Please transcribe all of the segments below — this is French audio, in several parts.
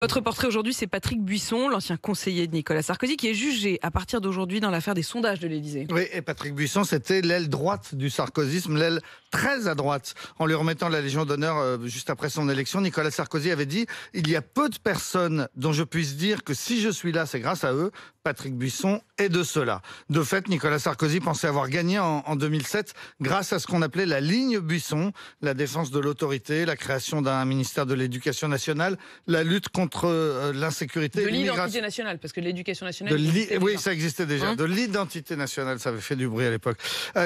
Votre portrait aujourd'hui, c'est Patrick Buisson, l'ancien conseiller de Nicolas Sarkozy, qui est jugé à partir d'aujourd'hui dans l'affaire des sondages de l'Élysée. Oui, et Patrick Buisson, c'était l'aile droite du sarkozysme, l'aile très à droite. En lui remettant la Légion d'honneur juste après son élection, Nicolas Sarkozy avait dit « Il y a peu de personnes dont je puisse dire que si je suis là, c'est grâce à eux. Patrick Buisson est de ceux-là. » De fait, Nicolas Sarkozy pensait avoir gagné en 2007 grâce à ce qu'on appelait la ligne Buisson, la défense de l'autorité, la création d'un ministère de l'Éducation nationale, la lutte contre l'insécurité. De l'identité nationale, parce que l'éducation nationale... Oui, ça existait déjà. De l'identité nationale, ça avait fait du bruit à l'époque.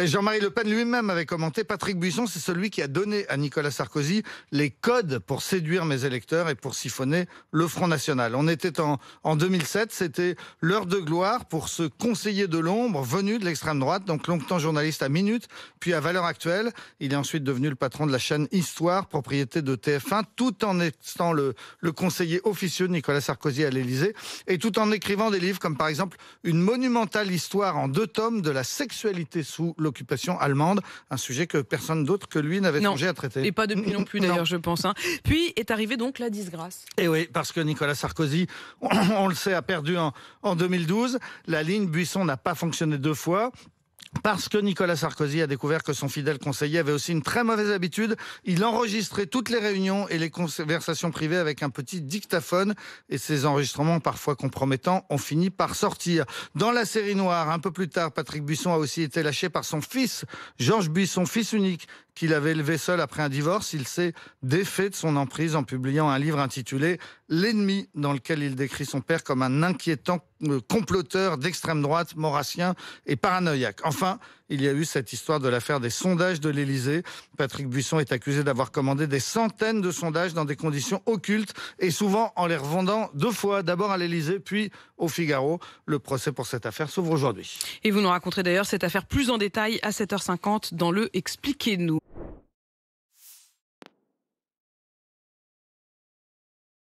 Jean-Marie Le Pen lui-même avait commenté « Patrick Buisson, c'est celui qui a donné à Nicolas Sarkozy les codes pour séduire mes électeurs et pour siphonner le Front National ». On était en 2007, c'était l'heure de gloire pour ce conseiller de l'ombre venu de l'extrême droite, donc longtemps journaliste à Minute, puis à Valeurs Actuelles. Il est ensuite devenu le patron de la chaîne Histoire, propriété de TF1, tout en étant le conseiller officieux de Nicolas Sarkozy à l'Élysée, et tout en écrivant des livres comme par exemple une monumentale histoire en 2 tomes de la sexualité sous l'occupation allemande, un sujet que personne d'autre que lui n'avait songé à traiter. Et pas depuis non plus d'ailleurs, je pense. Puis est arrivée donc la disgrâce. Et oui, parce que Nicolas Sarkozy, on le sait, a perdu en 2012. La ligne Buisson n'a pas fonctionné 2 fois. Parce que Nicolas Sarkozy a découvert que son fidèle conseiller avait aussi une très mauvaise habitude. Il enregistrait toutes les réunions et les conversations privées avec un petit dictaphone. Et ces enregistrements, parfois compromettants, ont fini par sortir. Dans la série noire, un peu plus tard, Patrick Buisson a aussi été lâché par son fils, Georges Buisson, fils unique, qu'il avait élevé seul après un divorce. Il s'est défait de son emprise en publiant un livre intitulé « L'ennemi », dans lequel il décrit son père comme un inquiétant comploteur d'extrême droite, maurassien et paranoïaque. Enfin, il y a eu cette histoire de l'affaire des sondages de l'Élysée. Patrick Buisson est accusé d'avoir commandé des centaines de sondages dans des conditions occultes et souvent en les revendant 2 fois, d'abord à l'Élysée puis au Figaro. Le procès pour cette affaire s'ouvre aujourd'hui. Et vous nous raconterez d'ailleurs cette affaire plus en détail à 7h50 dans le Expliquez-nous.